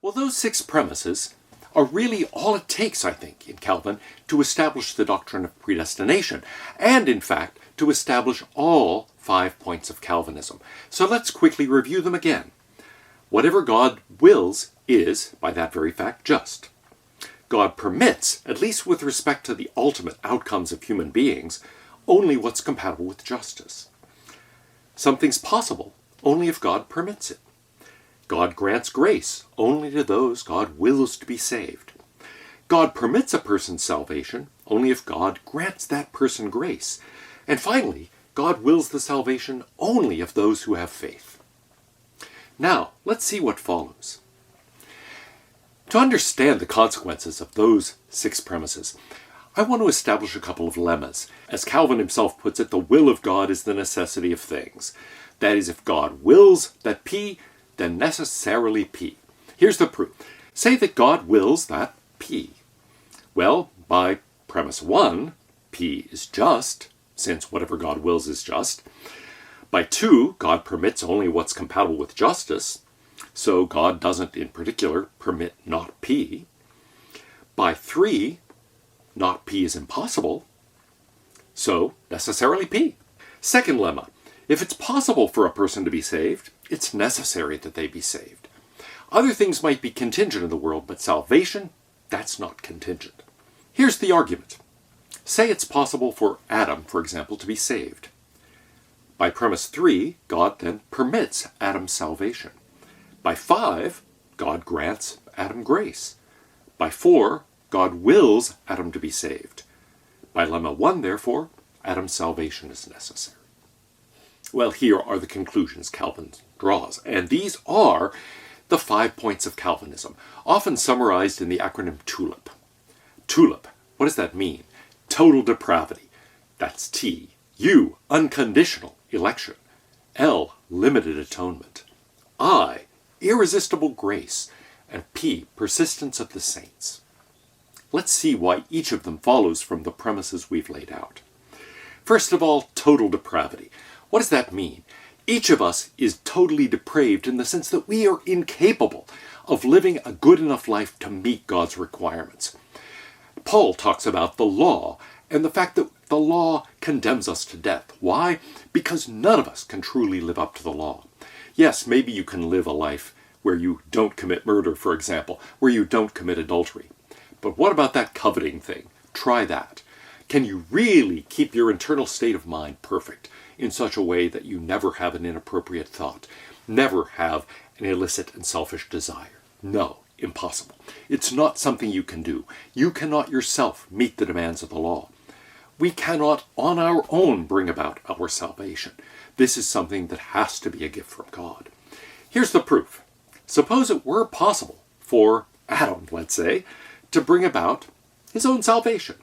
Well, those 6 premises are really all it takes, I think, in Calvin to establish the doctrine of predestination, and in fact, to establish all 5 points of Calvinism. So let's quickly review them again. Whatever God wills is, by that very fact, just. God permits, at least with respect to the ultimate outcomes of human beings, only what's compatible with justice. Something's possible only if God permits it. God grants grace only to those God wills to be saved. God permits a person's salvation only if God grants that person grace. And finally, God wills the salvation only of those who have faith. Now, let's see what follows. To understand the consequences of those 6 premises, I want to establish a couple of lemmas. As Calvin himself puts it, the will of God is the necessity of things. That is, if God wills that P, then necessarily P. Here's the proof. Say that God wills that P. Well, by premise 1, P is just, since whatever God wills is just. By 2, God permits only what's compatible with justice, so God doesn't in particular permit not P. By 3, not P is impossible, so necessarily P. Second lemma, if it's possible for a person to be saved, it's necessary that they be saved. Other things might be contingent in the world, but salvation, that's not contingent. Here's the argument. Say it's possible for Adam, for example, to be saved. By premise 3, God then permits Adam's salvation. By 5, God grants Adam grace. By 4, God wills Adam to be saved. By lemma 1, therefore, Adam's salvation is necessary. Well, here are the conclusions Calvin draws, and these are the 5 points of Calvinism, often summarized in the acronym TULIP. TULIP, what does that mean? Total depravity. That's T. U, unconditional election. L, limited atonement. I, irresistible grace. And P, persistence of the saints. Let's see why each of them follows from the premises we've laid out. First of all, total depravity. What does that mean? Each of us is totally depraved in the sense that we are incapable of living a good enough life to meet God's requirements. Paul talks about the law and the fact that the law condemns us to death. Why? Because none of us can truly live up to the law. Yes, maybe you can live a life where you don't commit murder, for example, where you don't commit adultery. But what about that coveting thing? Try that. Can you really keep your internal state of mind perfect in such a way that you never have an inappropriate thought, never have an illicit and selfish desire? No, impossible. It's not something you can do. You cannot yourself meet the demands of the law. We cannot on our own bring about our salvation. This is something that has to be a gift from God. Here's the proof. Suppose it were possible for Adam, let's say, to bring about his own salvation.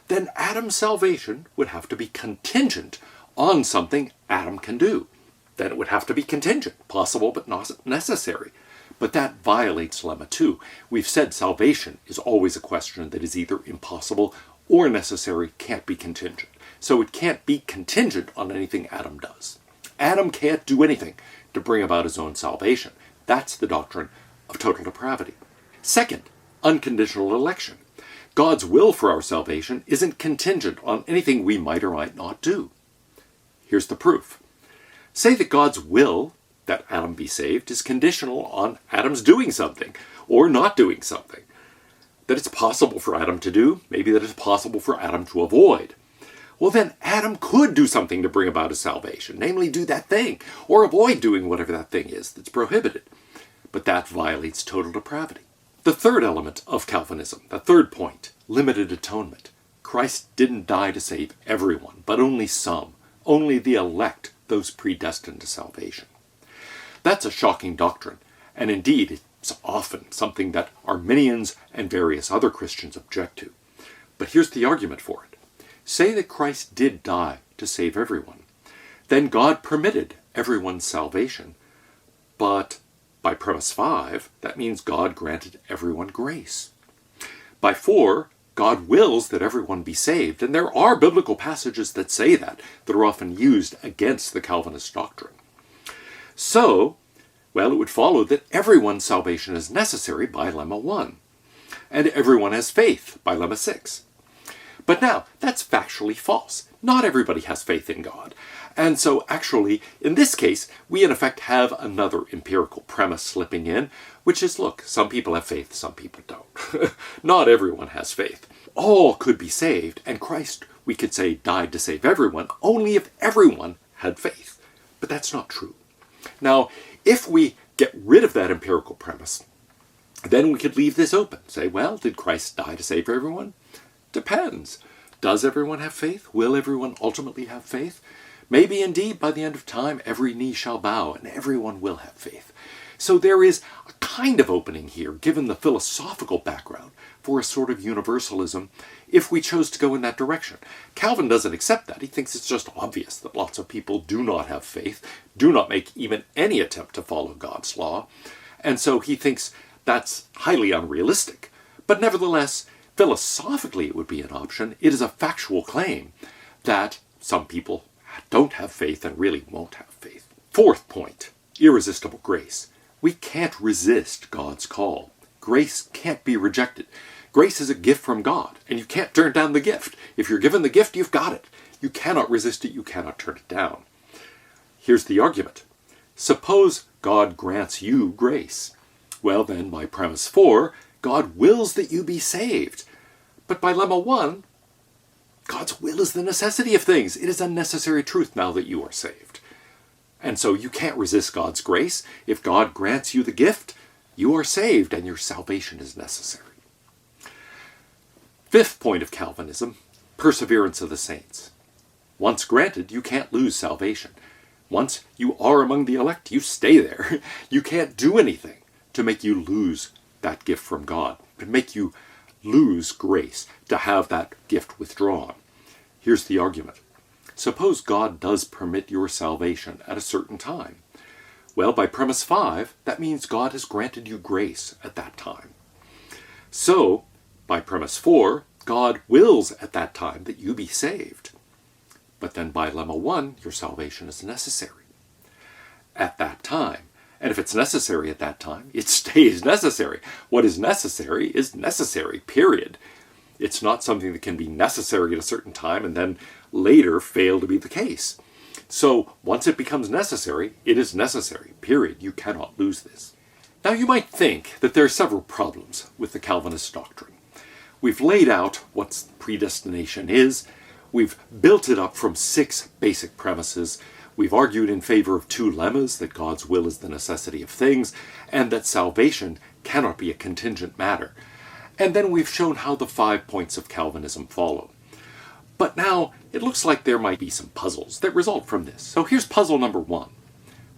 Then Adam's salvation would have to be contingent on something Adam can do. Then it would have to be contingent, possible but not necessary. But that violates lemma 2. We've said salvation is always a question that is either impossible or necessary, can't be contingent. So it can't be contingent on anything Adam does. Adam can't do anything to bring about his own salvation. That's the doctrine of total depravity. Second, unconditional election. God's will for our salvation isn't contingent on anything we might or might not do. Here's the proof. Say that God's will that Adam be saved is conditional on Adam's doing something or not doing something. That it's possible for Adam to do, maybe that it's possible for Adam to avoid. Well, then Adam could do something to bring about his salvation, namely do that thing, or avoid doing whatever that thing is that's prohibited. But that violates total depravity. The third element of Calvinism, the third point, limited atonement. Christ didn't die to save everyone, but only some, only the elect, those predestined to salvation. That's a shocking doctrine, and indeed it's often something that Arminians and various other Christians object to. But here's the argument for it. Say that Christ did die to save everyone. Then God permitted everyone's salvation, but by premise 5, that means God granted everyone grace. By 4, God wills that everyone be saved, and there are biblical passages that say that are often used against the Calvinist doctrine. So, Well, it would follow that everyone's salvation is necessary by Lemma 1, and everyone has faith by Lemma 6. But now, that's factually false. Not everybody has faith in God. And so actually, in this case, we in effect have another empirical premise slipping in, which is, look, some people have faith, some people don't. Not everyone has faith. All could be saved, and Christ, we could say, died to save everyone, only if everyone had faith. But that's not true. Now, if we get rid of that empirical premise, then we could leave this open. Say, well, did Christ die to save everyone? Depends. Does everyone have faith? Will everyone ultimately have faith? Maybe indeed by the end of time every knee shall bow and everyone will have faith. So there is a kind of opening here, given the philosophical background, for a sort of universalism if we chose to go in that direction. Calvin doesn't accept that. He thinks it's just obvious that lots of people do not have faith, do not make even any attempt to follow God's law, and so he thinks that's highly unrealistic. But nevertheless, philosophically it would be an option. It is a factual claim that some people don't have faith and really won't have faith. Fourth point, irresistible grace. We can't resist God's call. Grace can't be rejected. Grace is a gift from God, and you can't turn down the gift. If you're given the gift, you've got it. You cannot resist it, you cannot turn it down. Here's the argument. Suppose God grants you grace. Well then, by premise 4, God wills that you be saved. But by Lemma 1, God's will is the necessity of things. It is a necessary truth now that you are saved. And so you can't resist God's grace. If God grants you the gift, you are saved and your salvation is necessary. Fifth point of Calvinism, perseverance of the saints. Once granted, you can't lose salvation. Once you are among the elect, you stay there. You can't do anything to make you lose that gift from God, to make you lose grace, to have that gift withdrawn. Here's the argument. Suppose God does permit your salvation at a certain time. Well, by premise 5, that means God has granted you grace at that time. So, by premise 4, God wills at that time that you be saved. But then by Lemma 1, your salvation is necessary at that time. And if it's necessary at that time, it stays necessary. What is necessary, period. It's not something that can be necessary at a certain time and then later fail to be the case. So once it becomes necessary, it is necessary, period. You cannot lose this. Now you might think that there are several problems with the Calvinist doctrine. We've laid out what predestination is. We've built it up from 6 basic premises. We've argued in favor of 2 lemmas, that God's will is the necessity of things, and that salvation cannot be a contingent matter. And then we've shown how the 5 points of Calvinism follow. But now, it looks like there might be some puzzles that result from this. So here's puzzle number 1.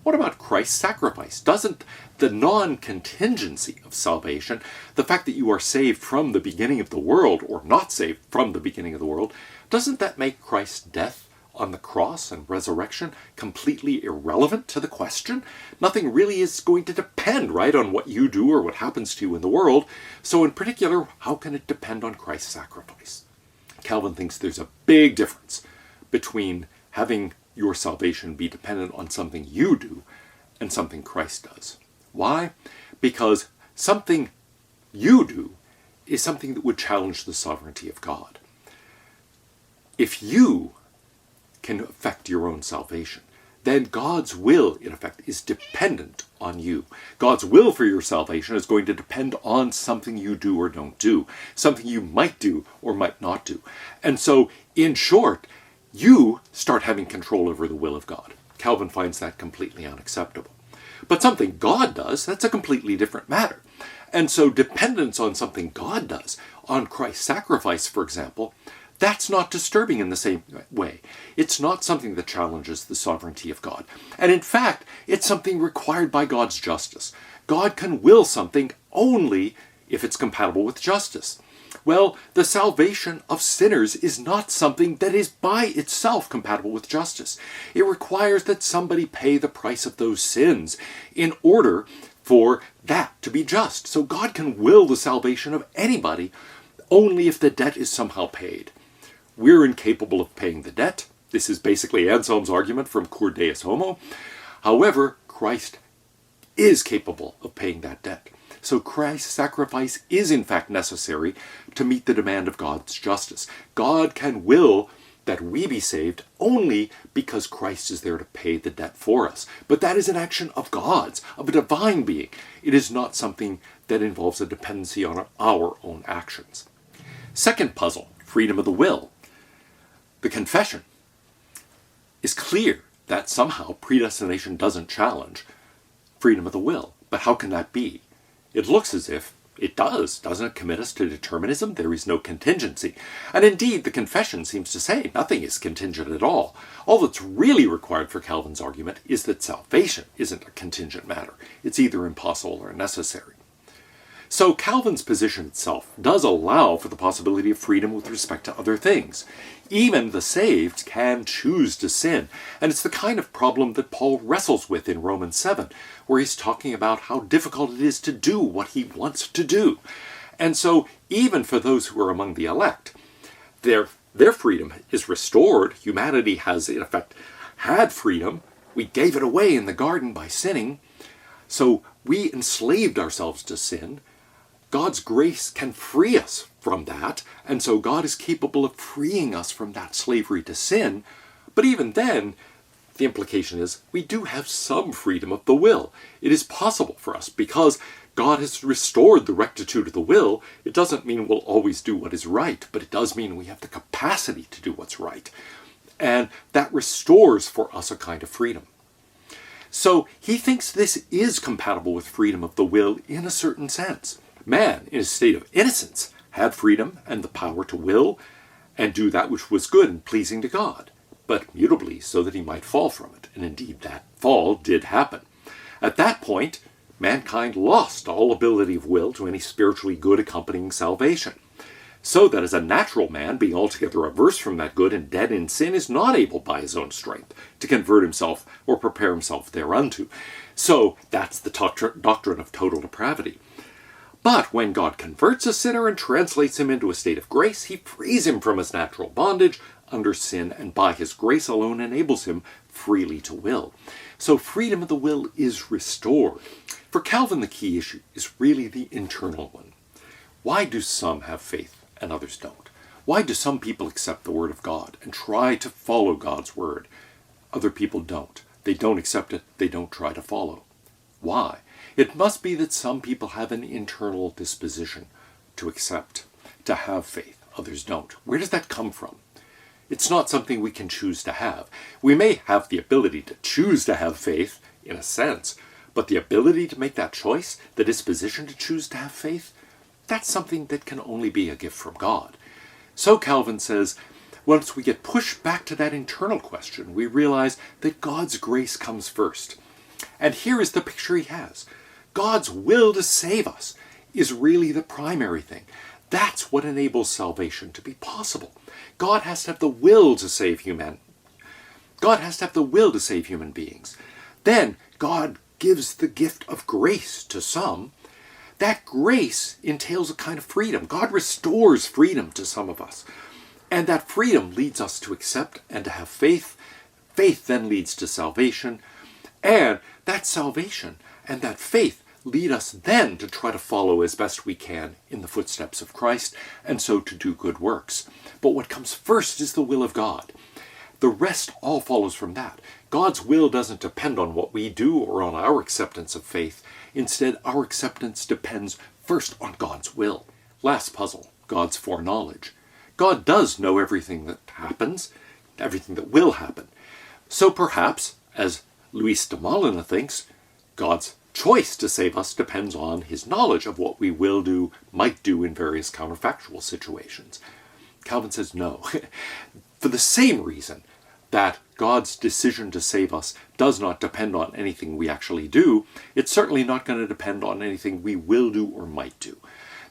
What about Christ's sacrifice? Doesn't the non-contingency of salvation, the fact that you are saved from the beginning of the world, or not saved from the beginning of the world, doesn't that make Christ's death on the cross and resurrection completely irrelevant to the question? Nothing really is going to depend, right, on what you do or what happens to you in the world. So in particular, how can it depend on Christ's sacrifice? Calvin thinks there's a big difference between having your salvation be dependent on something you do and something Christ does. Why? Because something you do is something that would challenge the sovereignty of God. If you can affect your own salvation, then God's will, in effect, is dependent on you. God's will for your salvation is going to depend on something you do or don't do, something you might do or might not do. And so, in short, you start having control over the will of God. Calvin finds that completely unacceptable. But something God does, that's a completely different matter. And so dependence on something God does, on Christ's sacrifice, for example, that's not disturbing in the same way. It's not something that challenges the sovereignty of God. And in fact, it's something required by God's justice. God can will something only if it's compatible with justice. Well, the salvation of sinners is not something that is by itself compatible with justice. It requires that somebody pay the price of those sins in order for that to be just. So God can will the salvation of anybody only if the debt is somehow paid. We're incapable of paying the debt. This is basically Anselm's argument from Cur Deus Homo. However, Christ is capable of paying that debt. So Christ's sacrifice is in fact necessary to meet the demand of God's justice. God can will that we be saved only because Christ is there to pay the debt for us. But that is an action of God's, of a divine being. It is not something that involves a dependency on our own actions. Second puzzle, freedom of the will. The confession is clear that somehow predestination doesn't challenge freedom of the will. But how can that be? It looks as if it does. Doesn't it commit us to determinism? There is no contingency. And indeed, the confession seems to say nothing is contingent at all. All that's really required for Calvin's argument is that salvation isn't a contingent matter. It's either impossible or necessary. So Calvin's position itself does allow for the possibility of freedom with respect to other things. Even the saved can choose to sin. And it's the kind of problem that Paul wrestles with in Romans 7, where he's talking about how difficult it is to do what he wants to do. And so even for those who are among the elect, their freedom is restored. Humanity has, in effect, had freedom. We gave it away in the garden by sinning. So we enslaved ourselves to sin. God's grace can free us from that, and so God is capable of freeing us from that slavery to sin. But even then, the implication is we do have some freedom of the will. It is possible for us because God has restored the rectitude of the will. It doesn't mean we'll always do what is right, but it does mean we have the capacity to do what's right. And that restores for us a kind of freedom. So he thinks this is compatible with freedom of the will in a certain sense. Man, in a state of innocence, had freedom and the power to will and do that which was good and pleasing to God, but mutably so that he might fall from it. And indeed, that fall did happen. At that point, mankind lost all ability of will to any spiritually good accompanying salvation. So that as a natural man, being altogether averse from that good and dead in sin, is not able by his own strength to convert himself or prepare himself thereunto. So that's the doctrine of total depravity. But when God converts a sinner and translates him into a state of grace, he frees him from his natural bondage under sin, and by his grace alone enables him freely to will. So freedom of the will is restored. For Calvin, the key issue is really the internal one. Why do some have faith and others don't? Why do some people accept the word of God and try to follow God's word? Other people don't. They don't accept it. They don't try to follow. Why? It must be that some people have an internal disposition to accept, to have faith. Others don't. Where does that come from? It's not something we can choose to have. We may have the ability to choose to have faith, in a sense, but the ability to make that choice, the disposition to choose to have faith, that's something that can only be a gift from God. So Calvin says, once we get pushed back to that internal question, we realize that God's grace comes first. And here is the picture he has. God's will to save us is really the primary thing. That's what enables salvation to be possible. God has to have the will to save human. God has to have the will to save human beings. Then God gives the gift of grace to some. That grace entails a kind of freedom. God restores freedom to some of us. And that freedom leads us to accept and to have faith. Faith then leads to salvation. And that salvation and that faith lead us then to try to follow as best we can in the footsteps of Christ, and so to do good works. But what comes first is the will of God. The rest all follows from that. God's will doesn't depend on what we do or on our acceptance of faith. Instead, our acceptance depends first on God's will. Last puzzle, God's foreknowledge. God does know everything that happens, everything that will happen. So perhaps, as Luis de Molina thinks, God's choice to save us depends on his knowledge of what we will do, might do in various counterfactual situations. Calvin says no. For the same reason that God's decision to save us does not depend on anything we actually do, it's certainly not going to depend on anything we will do or might do.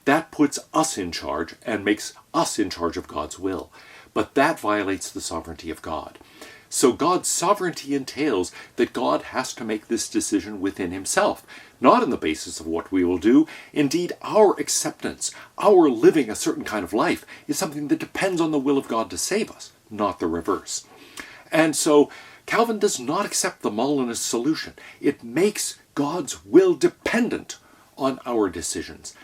That puts us in charge and makes us in charge of God's will. But that violates the sovereignty of God. So God's sovereignty entails that God has to make this decision within himself, not on the basis of what we will do. Indeed, our acceptance, our living a certain kind of life, is something that depends on the will of God to save us, not the reverse. And so Calvin does not accept the Molinist solution. It makes God's will dependent on our decisions.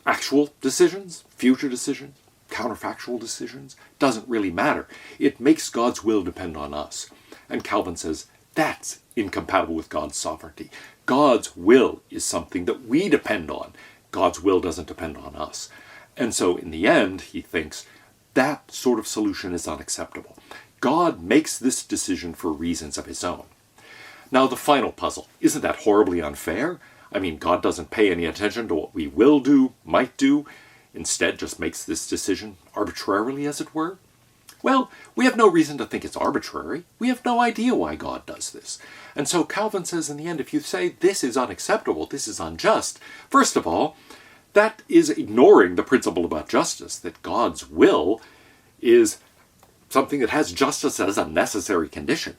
Actual decisions, future decisions, counterfactual decisions, doesn't really matter. It makes God's will depend on us. And Calvin says that's incompatible with God's sovereignty. God's will is something that we depend on. God's will doesn't depend on us. And so in the end, he thinks that sort of solution is unacceptable. God makes this decision for reasons of his own. Now the final puzzle, isn't that horribly unfair? I mean, God doesn't pay any attention to what we will do, might do, instead just makes this decision arbitrarily, as it were? Well, we have no reason to think it's arbitrary. We have no idea why God does this. And so Calvin says in the end, if you say this is unacceptable, this is unjust, first of all, that is ignoring the principle about justice, that God's will is something that has justice as a necessary condition.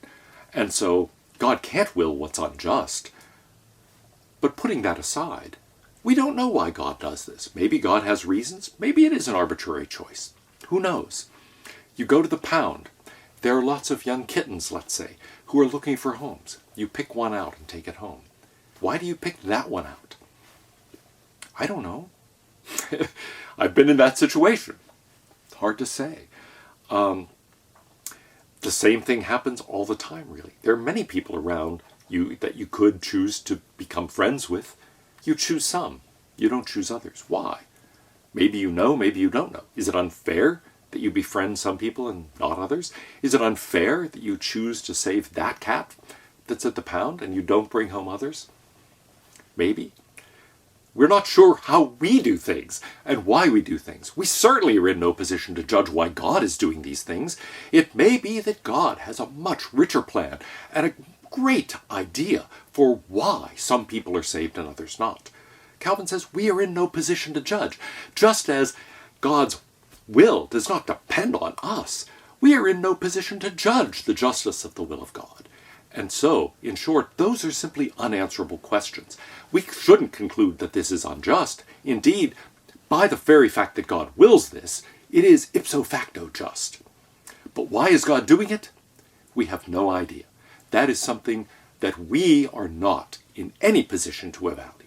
And so God can't will what's unjust. But putting that aside, we don't know why God does this. Maybe God has reasons. Maybe it is an arbitrary choice. Who knows? You go to the pound. There are lots of young kittens, let's say, who are looking for homes. You pick one out and take it home. Why do you pick that one out? I don't know. I've been in that situation. Hard to say. The same thing happens all the time, really. There are many people around you that you could choose to become friends with. You choose some. You don't choose others. Why? Maybe you know, maybe you don't know. Is it unfair that you befriend some people and not others? Is it unfair that you choose to save that cat that's at the pound and you don't bring home others? Maybe. We're not sure how we do things and why we do things. We certainly are in no position to judge why God is doing these things. It may be that God has a much richer plan and a great idea for why some people are saved and others not. Calvin says we are in no position to judge. Just as God's will does not depend on us, we are in no position to judge the justice of the will of God. And so, in short, those are simply unanswerable questions. We shouldn't conclude that this is unjust. Indeed, by the very fact that God wills this, it is ipso facto just. But why is God doing it? We have no idea. That is something that we are not in any position to evaluate.